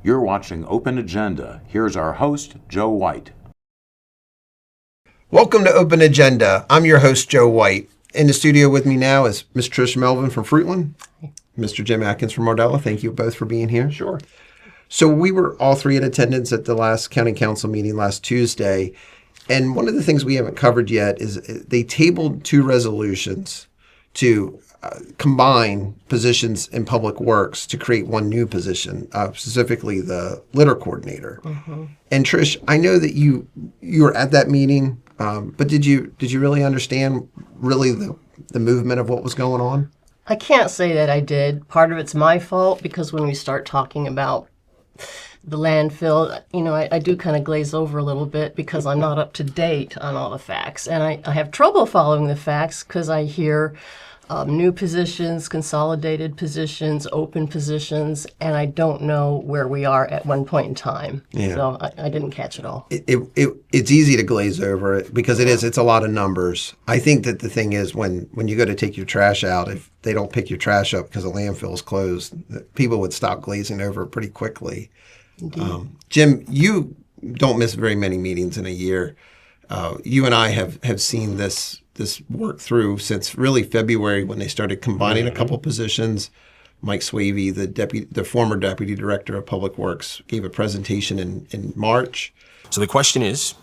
You're watching Open Agenda. Here's our host, Joe White. Welcome to Open Agenda. I'm your host, Joe White. In the studio with me now is Ms. Trish Melvin from Fruitland, Mr. Jim Atkins from Mardella. Thank you both for being here. Sure. So we were all three in attendance at the last county council meeting last Tuesday. And one of the things we haven't covered yet is they tabled two resolutions to combine positions in public works to create one new position, specifically the litter coordinator. Mm-hmm. And Trish, I know that you were at that meeting, but did you really understand really the movement of what was going on? I can't say that I did. Part of it's my fault because when we start talking about the landfill, I do kind of glaze over a little bit because I'm not up to date on all the facts. And I have trouble following the facts because I hear new positions, consolidated positions, open positions, and I don't know where we are at one point in time. Yeah. So I didn't catch it all. It's easy to glaze over it because it's a lot of numbers. I think that the thing is when you go to take your trash out, if they don't pick your trash up because the landfill is closed, people would stop glazing over it pretty quickly. Jim, you don't miss very many meetings in a year. You and I have seen this work through since really February when they started combining a couple positions. Mike Swavey, the former deputy director of Public Works, gave a presentation in March. So the question is,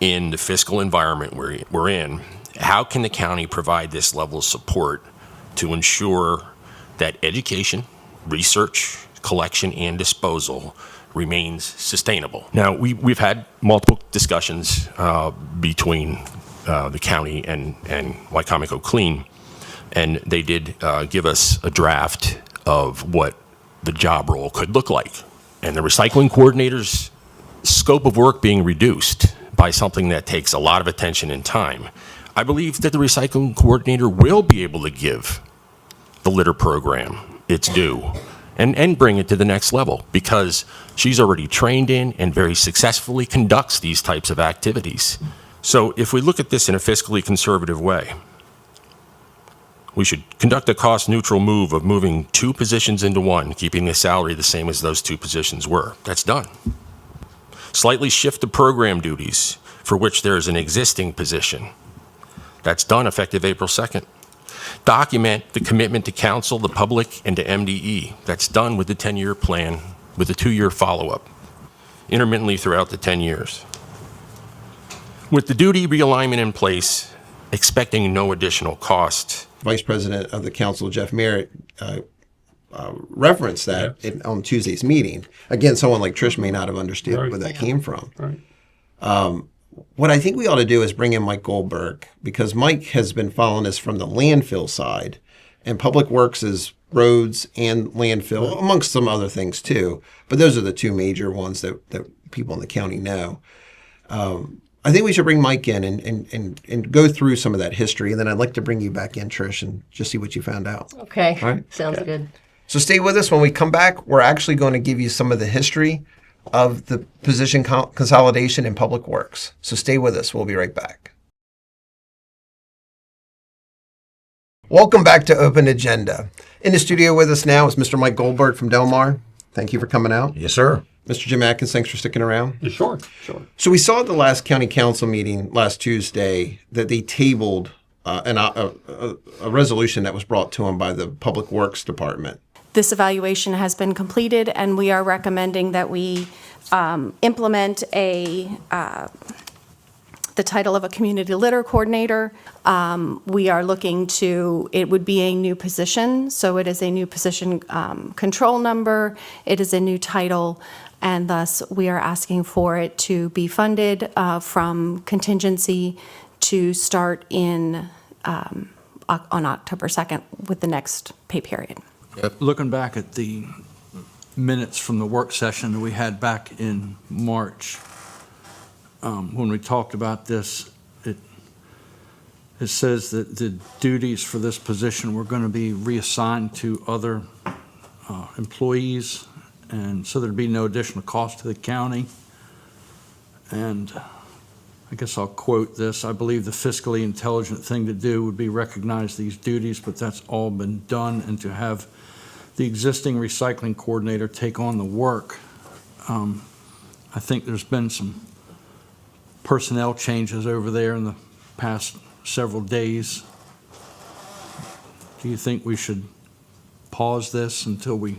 in the fiscal environment we're in, how can the county provide this level of support to ensure that education, research, collection, and disposal remains sustainable? Now, we've had multiple discussions between the county and Wycomico Clean, and they did give us a draft of what the job role could look like. And the recycling coordinator's scope of work being reduced by something that takes a lot of attention and time, I believe that the recycling coordinator will be able to give the litter program its due and bring it to the next level because she's already trained in and very successfully conducts these types of activities. So if we look at this in a fiscally conservative way, we should conduct a cost-neutral move of moving two positions into one, keeping the salary the same as those two positions were. That's done. Slightly shift the program duties for which there is an existing position. That's done effective April 2nd. Document the commitment to council, the public, and to MDE. That's done with the 10-year plan, with a 2-year follow-up, intermittently throughout the 10 years. With the duty realignment in place, expecting no additional cost. Vice President of the Council, Jeff Merritt, referenced that on Tuesday's meeting. Again, someone like Trish may not have understood where that came from. Right. What I think we ought to do is bring in Mike Goldberg because Mike has been following this from the landfill side, and Public Works is roads and landfill, amongst some other things too. But those are the two major ones that people in the county know. I think we should bring Mike in and go through some of that history, and then I'd like to bring you back in, Trish, and just see what you found out. Okay. All right? Sounds good. So stay with us. When we come back, we're actually going to give you some of the history of the position consolidation in Public Works. So stay with us. We'll be right back. Welcome back to Open Agenda. In the studio with us now is Mr. Mike Goldberg from Del Mar. Thank you for coming out. Yes, sir. Mr. Jim Atkins, thanks for sticking around. Yeah, sure. So we saw at the last county council meeting last Tuesday that they tabled a resolution that was brought to them by the Public Works Department. This evaluation has been completed, and we are recommending that we implement the title of a community litter coordinator. We are looking to, it would be a new position, so it is a new position control number, it is a new title, and thus we are asking for it to be funded from contingency to start on October 2nd with the next pay period. Looking back at the minutes from the work session that we had back in March, when we talked about this, it says that the duties for this position were going to be reassigned to other employees, and so there'd be no additional cost to the county. And I guess I'll quote this: I believe the fiscally intelligent thing to do would be recognize these duties, but that's all been done, and to have the existing recycling coordinator take on the work I think there's been some personnel changes over there in the past several days. Do you think we should pause this until we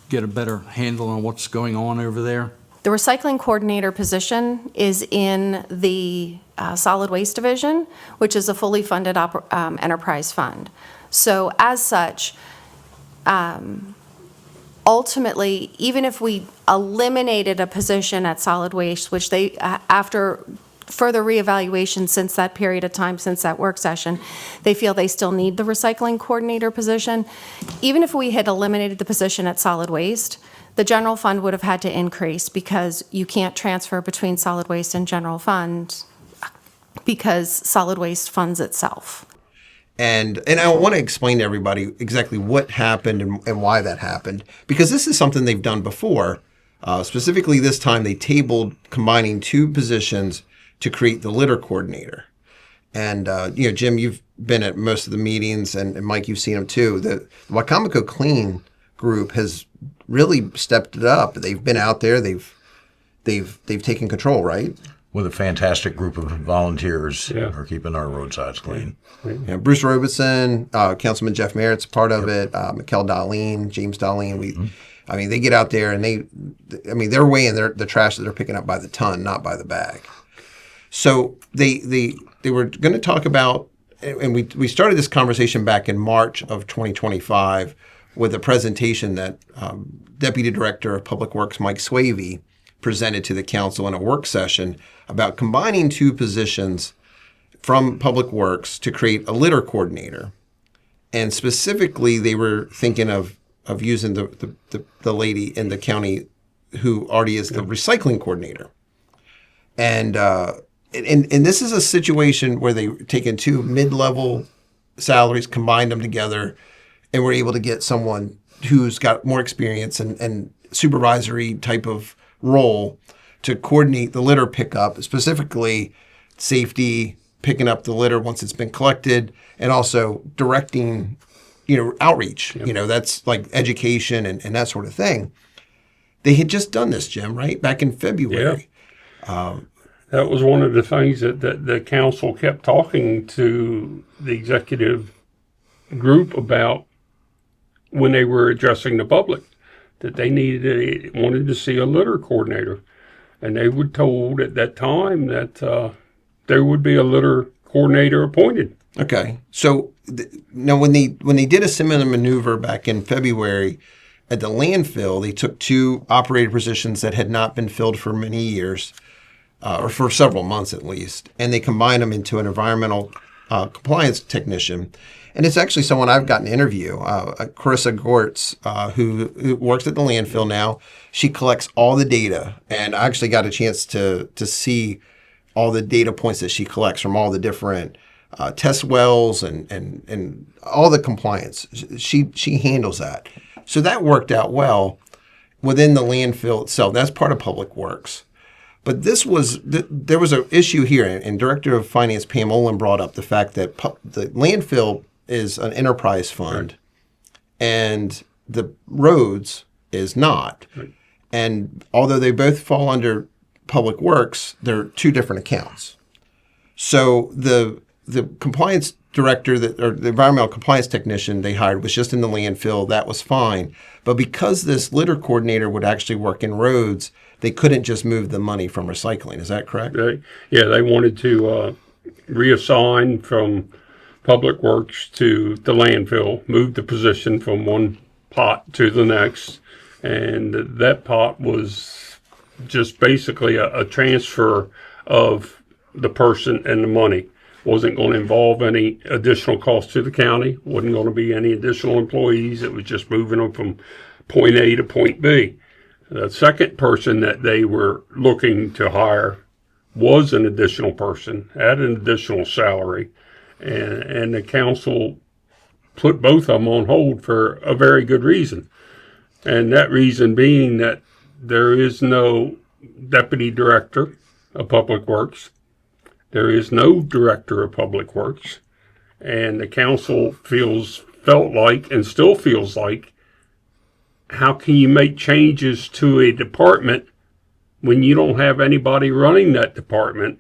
get a better handle on what's going on over there? The recycling coordinator position is in the solid waste division, which is a fully funded enterprise fund. So as such, ultimately, even if we eliminated a position at solid waste, which they, after further reevaluation since that period of time, since that work session, they feel they still need the recycling coordinator position. Even if we had eliminated the position at solid waste, the general fund would have had to increase because you can't transfer between solid waste and general fund because solid waste funds itself. And I want to explain to everybody exactly what happened and why that happened, because this is something they've done before. Specifically this time, they tabled combining two positions to create the litter coordinator. And, Jim, you've been at most of the meetings, and Mike, you've seen them too. The Wicomico Clean group has really stepped it up. They've been out there. They've taken control, right? With a fantastic group of volunteers who are keeping our roadsides clean. Yeah, Bruce Robeson, Councilman Jeff Merritt's part of it, Mikkel Darlene, James Darlene. I mean, they get out there and they're weighing the trash that they're picking up by the ton, not by the bag. So they were going to talk about, and we started this conversation back in March of 2025 with a presentation that Deputy Director of Public Works Mike Swavey presented to the council in a work session about combining two positions from Public Works to create a litter coordinator. And specifically, they were thinking of using the lady in the county who already is the recycling coordinator. And this is a situation where they've taken two mid-level salaries, combined them together, and were able to get someone who's got more experience and supervisory type of role to coordinate the litter pickup, specifically safety, picking up the litter once it's been collected, and also directing, outreach. Yep. That's like education and that sort of thing. They had just done this, Jim, right? Back in February. Yeah. That was one of the things that the council kept talking to the executive group about when they were addressing the public, that they wanted to see a litter coordinator. And they were told at that time that there would be a litter coordinator appointed. Okay. So now when they did a similar maneuver back in February at the landfill, they took two operator positions that had not been filled for many years, or for several months at least, and they combined them into an environmental compliance technician. And it's actually someone I've gotten to interview, Carissa Gortz, who works at the landfill now. She collects all the data, and I actually got a chance to see all the data points that she collects from all the different test wells and all the compliance. She handles that. So that worked out well within the landfill itself. That's part of Public Works. But there was an issue here, and Director of Finance Pam Olin brought up the fact that the landfill is an enterprise fund, right, and the roads is not. Right. And although they both fall under Public Works, they're two different accounts. So the compliance director or the environmental compliance technician they hired was just in the landfill. That was fine. But because this litter coordinator would actually work in roads, they couldn't just move the money from recycling. Is that correct? They wanted to reassign from Public Works to the landfill, move the position from one pot to the next. And that pot was just basically a transfer of the person and the money. Wasn't going to involve any additional cost to the county. Wasn't going to be any additional employees. It was just moving them from point A to point B. The second person that they were looking to hire was an additional person at an additional salary. And the council put both of them on hold for a very good reason. And that reason being that there is no deputy director of Public Works. There is no director of Public Works. And the council felt like and still feels like how can you make changes to a department when you don't have anybody running that department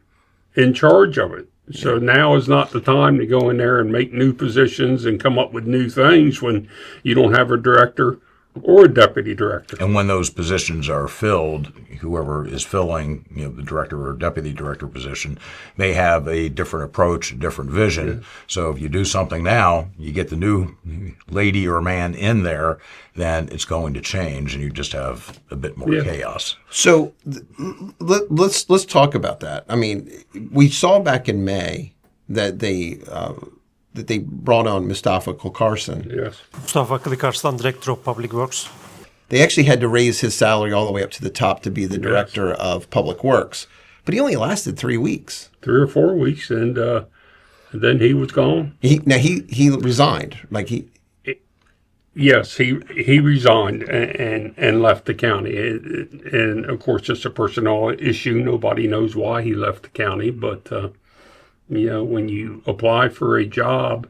in charge of it? So now is not the time to go in there and make new positions and come up with new things when you don't have a director or a deputy director. And when those positions are filled, whoever is filling, the director or deputy director position may have a different approach, a different vision. Yeah. So if you do something now, you get the new lady or man in there, then it's going to change, and you just have a bit more chaos. So let's talk about that. I mean, we saw back in May that they brought on Mustafa Kulkarson. Yes. Mustafa Kulkarson, Director of Public Works. They actually had to raise his salary all the way up to the top to be the Director of Public Works. But he only lasted 3 weeks. 3 or 4 weeks, and then he was gone. He resigned. Yes, he resigned and left the county. And of course, it's a personnel issue. Nobody knows why he left the county, but when you apply for a job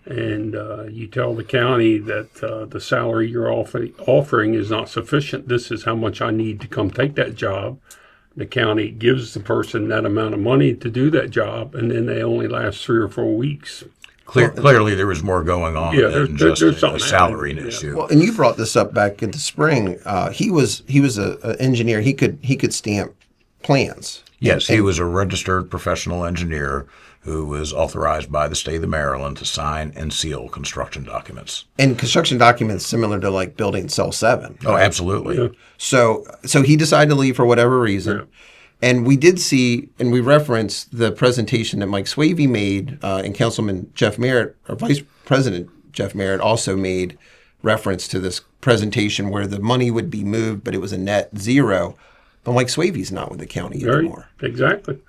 and you tell the county that the salary you're offering is not sufficient, this is how much I need to come take that job. The county gives the person that amount of money to do that job, and then they only last 3 or 4 weeks. Clearly, there was more going on than just a salary issue. Well, and you brought this up back in the spring. He was an engineer. He could stamp plans. Yes, he was a registered professional engineer who was authorized by the state of Maryland to sign and seal construction documents. And construction documents similar to like building Cell 7. Oh, absolutely. Yeah. So he decided to leave for whatever reason. Yeah. And we did see, and we referenced the presentation that Mike Swavey made, and Councilman Jeff Merritt, or Vice President Jeff Merritt, also made reference to this presentation where the money would be moved, but it was a net zero. But Mike Swavey's not with the county anymore. Exactly.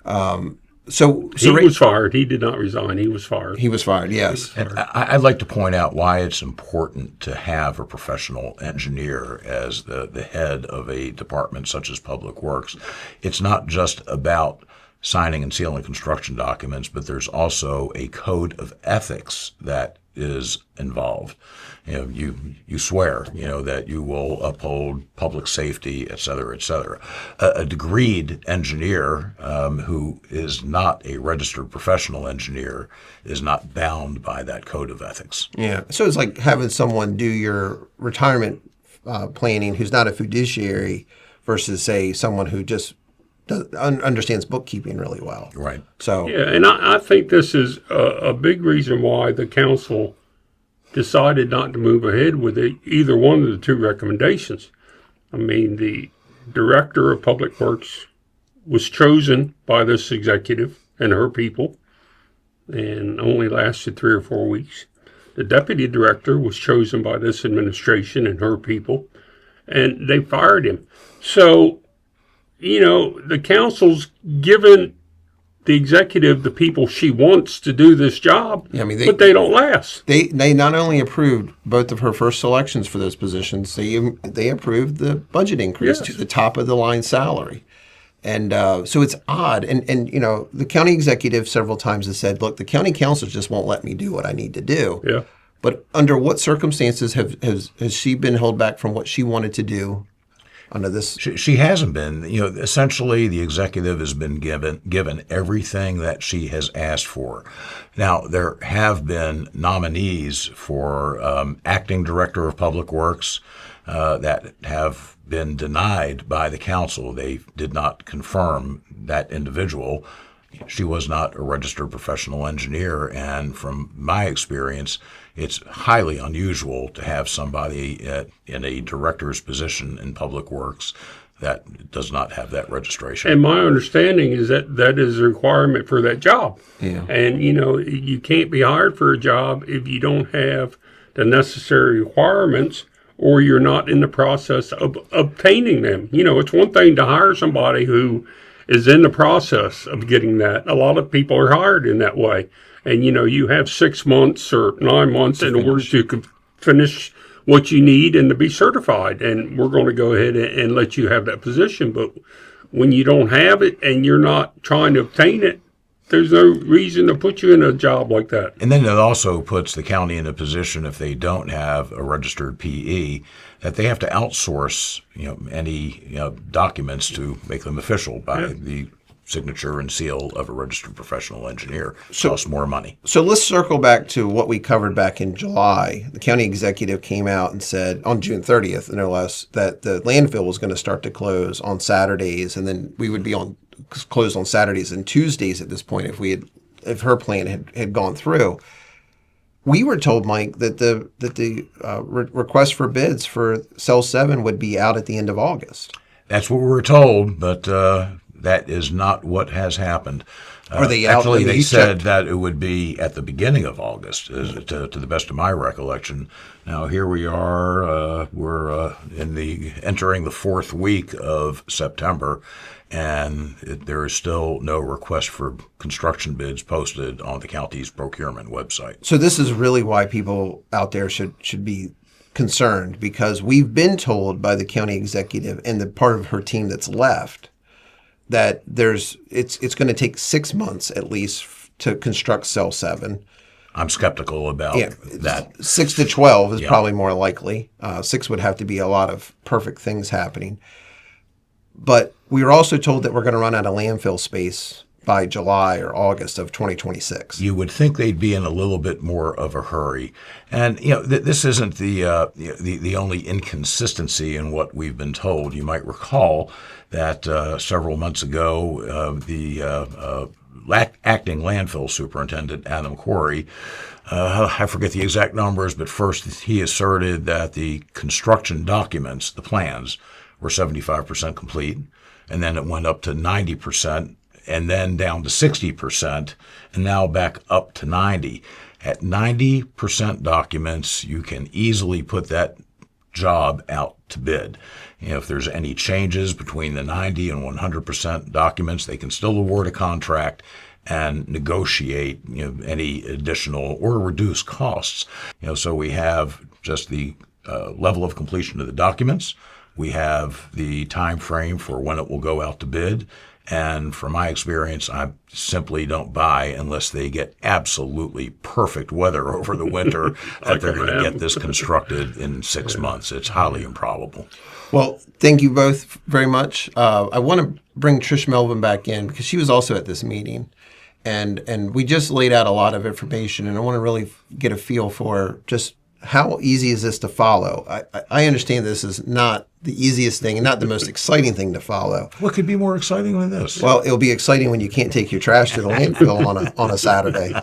So he was fired. He did not resign. He was fired. He was fired, yes. And I'd like to point out why it's important to have a professional engineer as the head of a department such as Public Works. It's not just about signing and sealing construction documents, but there's also a code of ethics that is involved. You swear, that you will uphold public safety, et cetera, et cetera. A degreed engineer who is not a registered professional engineer is not bound by that code of ethics. Yeah. So it's like having someone do your retirement planning who's not a fiduciary versus, say, someone who just understands bookkeeping really well. Right. So yeah, and I think this is a big reason why the council decided not to move ahead with either one of the 2 recommendations. I mean, the Director of Public Works was chosen by this executive and her people and only lasted 3 or 4 weeks. The Deputy Director was chosen by this administration and her people, and they fired him. So, the council's given the executive the people she wants to do this job, but they don't last. They not only approved both of her first selections for those positions, they approved the budget increase to the top of the line salary. And so it's odd. And the county executive several times has said, look, the county council just won't let me do what I need to do. Yeah. But under what circumstances has she been held back from what she wanted to do? Under this, she hasn't been. Essentially, the executive has been given everything that she has asked for. Now, there have been nominees for acting director of Public Works that have been denied by the council. They did not confirm that individual. She was not a registered professional engineer, and from my experience, it's highly unusual to have somebody in a director's position in Public Works that does not have that registration. And my understanding is that is a requirement for that job. Yeah. And, you can't be hired for a job if you don't have the necessary requirements or you're not in the process of obtaining them. It's one thing to hire somebody who is in the process of getting that. A lot of people are hired in that way. And, you have 6 months or 9 months in order to finish what you need and to be certified. And we're going to go ahead and let you have that position. But when you don't have it and you're not trying to obtain it, there's no reason to put you in a job like that. And then it also puts the county in a position, if they don't have a registered PE, that they have to outsource, any documents to make them official by the signature and seal of a registered professional engineer. Costs more money. So let's circle back to what we covered back in July. The county executive came out and said on June 30th, no less, that the landfill was going to start to close on Saturdays, and then we would be closed on Saturdays and Tuesdays at this point if her plan had gone through. We were told, Mike, that the request for bids for Cell 7 would be out at the end of August. That's what we were told, but that is not what has happened. Are they out? Actually, they said that it would be at the beginning of August, to the best of my recollection. Now, here we are. We're entering the fourth week of September, and there is still no request for construction bids posted on the county's procurement website. So this is really why people out there should be concerned, because we've been told by the county executive and the part of her team that's left that it's going to take 6 months at least to construct Cell 7. I'm skeptical about that. 6 to 12 is probably more likely. 6 would have to be a lot of perfect things happening. But we were also told that we're going to run out of landfill space by July or August of 2026. You would think they'd be in a little bit more of a hurry. And, this isn't the only inconsistency in what we've been told. You might recall that several months ago, the acting landfill superintendent, Adam Corey, I forget the exact numbers, but first he asserted that the construction documents, the plans, were 75% complete, and then it went up to 90%, and then down to 60%, and now back up to 90%. At 90% documents, you can easily put that job out to bid. If there's any changes between the 90 and 100% documents, they can still award a contract and negotiate any additional or reduce costs. So we have just the level of completion of the documents. We have the time frame for when it will go out to bid. And from my experience, I simply don't buy unless they get absolutely perfect weather over the winter that they're going to get this constructed in 6 months. It's highly improbable. Well, thank you both very much. I want to bring Trish Melvin back in because she was also at this meeting. And we just laid out a lot of information, and I want to really get a feel for just how easy is this to follow. I understand this is not the easiest thing and not the most exciting thing to follow. What could be more exciting than this? Well, it'll be exciting when you can't take your trash to the landfill on a Saturday.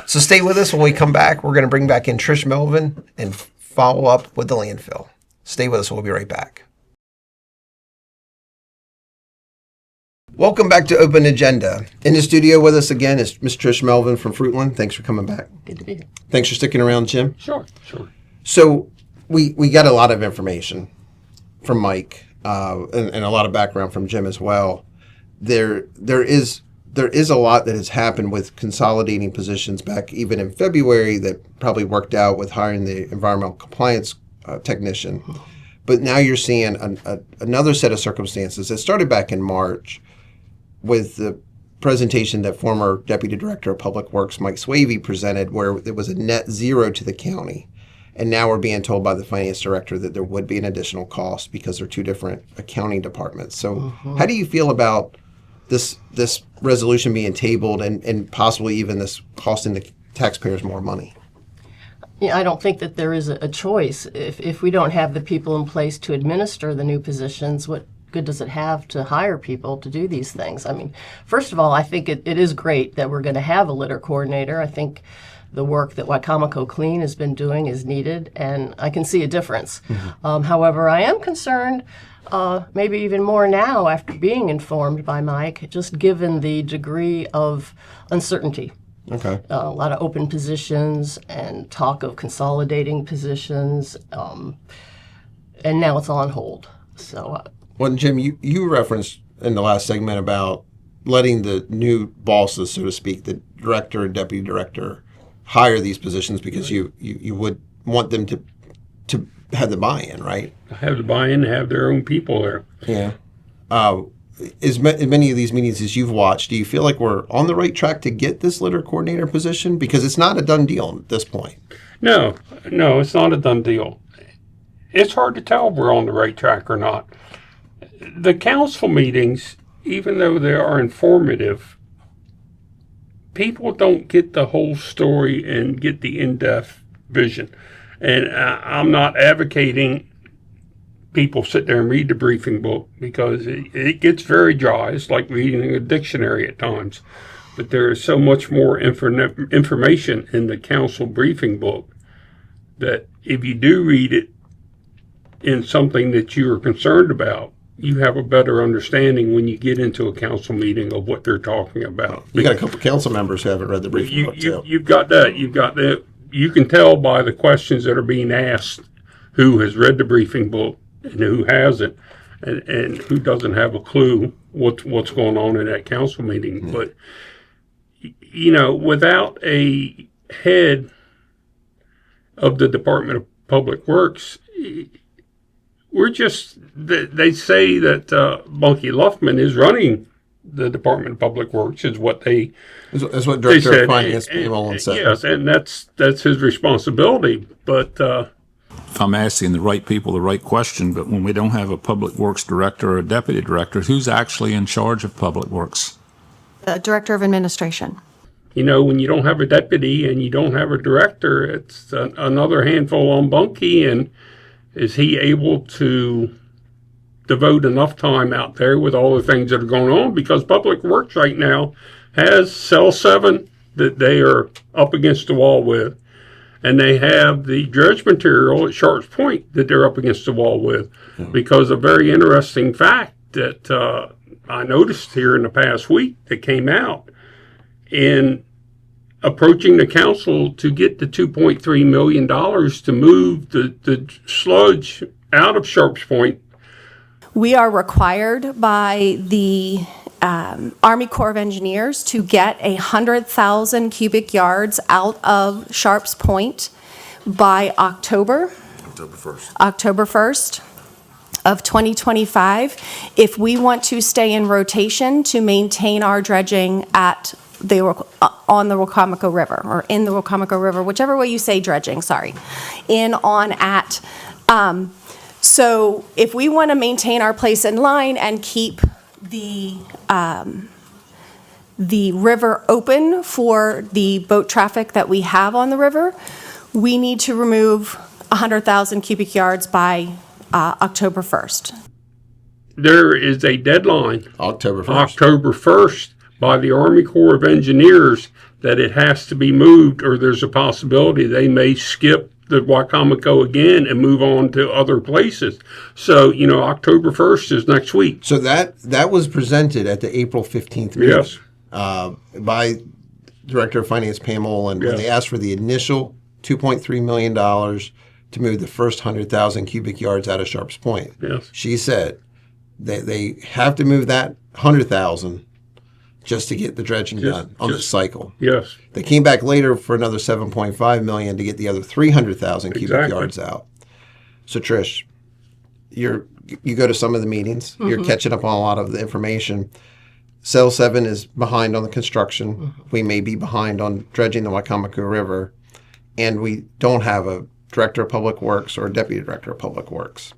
So stay with us. When we come back, we're going to bring back in Trish Melvin and follow up with the landfill. Stay with us. We'll be right back. Welcome back to Open Agenda. In the studio with us again is Miss Trish Melvin from Fruitland. Thanks for coming back. Good to be here. Thanks for sticking around, Jim. Sure. So we got a lot of information from Mike and a lot of background from Jim as well. There is a lot that has happened with consolidating positions back even in February that probably worked out with hiring the environmental compliance technician. But now you're seeing another set of circumstances that started back in March with the presentation that former Deputy Director of Public Works, Mike Swavey, presented, where there was a net zero to the county. And now we're being told by the finance director that there would be an additional cost because they're two different accounting departments. So how do you feel about this resolution being tabled and possibly even this costing the taxpayers more money? Yeah, I don't think that there is a choice. If we don't have the people in place to administer the new positions, what good does it have to hire people to do these things? I mean, first of all, I think it is great that we're going to have a litter coordinator. I think the work that Wicomico Clean has been doing is needed, and I can see a difference. However, I am concerned, maybe even more now after being informed by Mike, just given the degree of uncertainty. Okay. A lot of open positions and talk of consolidating positions, and now it's on hold. So, Well, Jim, you referenced in the last segment about letting the new bosses, so to speak, the director and deputy director, hire these positions because you would want them to have the buy-in, right? Have the buy-in, have their own people there. Yeah. as many of these meetings as you've watched, do you feel like we're on the right track to get this litter coordinator position? Because it's not a done deal at this point. No, it's not a done deal. It's hard to tell if we're on the right track or not. The council meetings, even though they are informative, people don't get the whole story and get the in-depth vision. And I'm not advocating people sit there and read the briefing book because it gets very dry. It's like reading a dictionary at times. But there is so much more information in the council briefing book that if you do read it in something that you are concerned about, you have a better understanding when you get into a council meeting of what they're talking about. You got a couple of council members who haven't read the briefing book too. You've got that. You can tell by the questions that are being asked who has read the briefing book and who hasn't, and who doesn't have a clue what's going on in that council meeting. Mm. But without a head of the Department of Public Works, they say that Bunky Luffman is running the Department of Public Works, is what that's what Director of Finance Pamela said. Yes, and that's his responsibility. But if I'm asking the right people the right question, but when we don't have a Public Works Director or a Deputy Director, who's actually in charge of Public Works? The Director of Administration. When you don't have a deputy and you don't have a director, it's another handful on Bunky. And is he able to devote enough time out there with all the things that are going on? Because Public Works right now has Cell 7 that they are up against the wall with. And they have the dredge material at Sharps Point that they're up against the wall with. Mm-hmm. Because a very interesting fact that I noticed here in the past week that came out in approaching the council to get the $2.3 million to move the sludge out of Sharps Point. We are required by the Army Corps of Engineers to get 100,000 cubic yards out of Sharps Point by October 1st of 2025 if we want to stay in rotation to maintain our dredging at on the Wacomico River, or in the Wacomico River, whichever way you say dredging, sorry, at. So if we want to maintain our place in line and keep the river open for the boat traffic that we have on the river, we need to remove 100,000 cubic yards by October 1st. There is a deadline, October 1st. October 1st, by the Army Corps of Engineers that it has to be moved, or there's a possibility they may skip the Wacomico again and move on to other places. So, October 1st is next week. So that was presented at the April 15th meeting. Yes. By Director of Finance Pamela, and Yes. when they asked for the initial $2.3 million to move the first 100,000 cubic yards out of Sharps Point. Yes. She said that they have to move that 100,000 just to get the dredging done on the cycle. Yes. They came back later for another $7.5 million to get the other 300,000 cubic Exactly. yards out. So Trish, you go to some of the meetings. Mm-hmm. You're catching up on a lot of the information. Cell 7 is behind on the construction. Mm-hmm. We may be behind on dredging the Wacomico River, and we don't have a Director of Public Works or a Deputy Director of Public Works.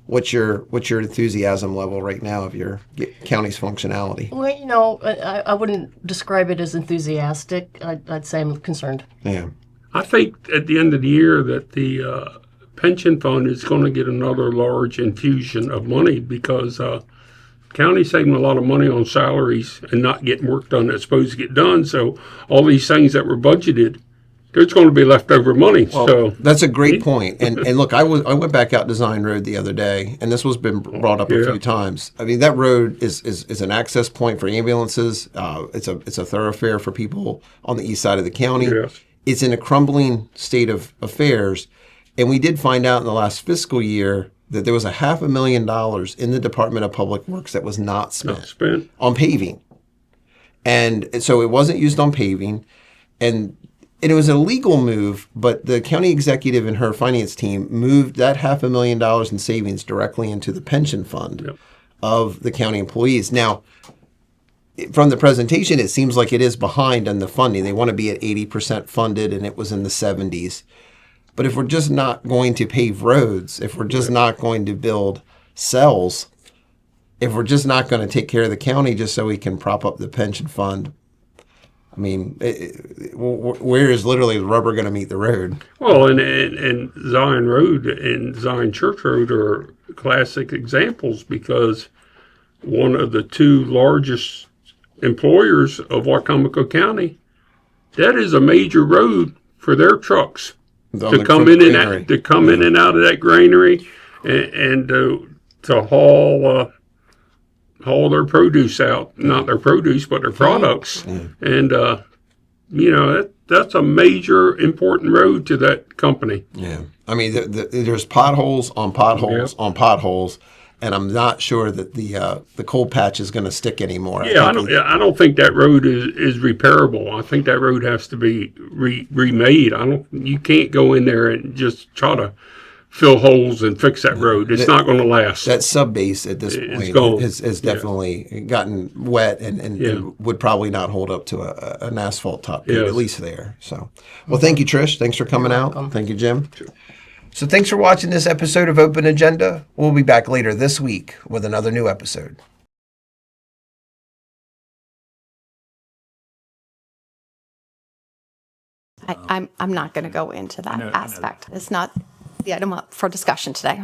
What's your enthusiasm level right now of your county's functionality? Well, I wouldn't describe it as enthusiastic. I'd say I'm concerned. Yeah. I think at the end of the year that the pension fund is going to get another large infusion of money because county's saving a lot of money on salaries and not getting work done that's supposed to get done. So all these things that were budgeted, there's going to be leftover money. Well, so that's a great point. And look, I went back out Design Road the other day, and this was been brought up a few times. I mean, that road is an access point for ambulances. It's a thoroughfare for people on the east side of the county. Yes. It's in a crumbling state of affairs, and we did find out in the last fiscal year that there was $500,000 in the Department of Public Works that was not spent on paving, and so it wasn't used on paving, and it was a legal move, but the county executive and her finance team moved that $500,000 in savings directly into the pension fund. of the county employees. Now, from the presentation, it seems like it is behind on the funding. They want to be at 80% funded, and it was in the 70s. But if we're just not going to pave roads, if we're just not going to build cells, if we're just not going to take care of the county just so we can prop up the pension fund, I mean, where is literally the rubber going to meet the road? Well, and Zion Road and Zion Church Road are classic examples because one of the two largest employers of Wycomico County, that is a major road for their trucks to come in and out of that granary and to haul their produce out, not their produce, but their products. And, that's a major important road to that company. Yeah. I mean, there's potholes on potholes on potholes, and I'm not sure that the cold patch is going to stick anymore. Yeah, I don't think that road is repairable. I think that road has to be remade. You can't go in there and just try to fill holes and fix that road. It's not going to last. That sub base at this point has definitely gotten wet and would probably not hold up to an asphalt top coat, at least there. So, well, thank you, Trish. Thanks for coming out. Thank you, Jim. Sure. So thanks for watching this episode of Open Agenda. We'll be back later this week with another new episode. I'm not going to go into that aspect. It's not the item up for discussion today.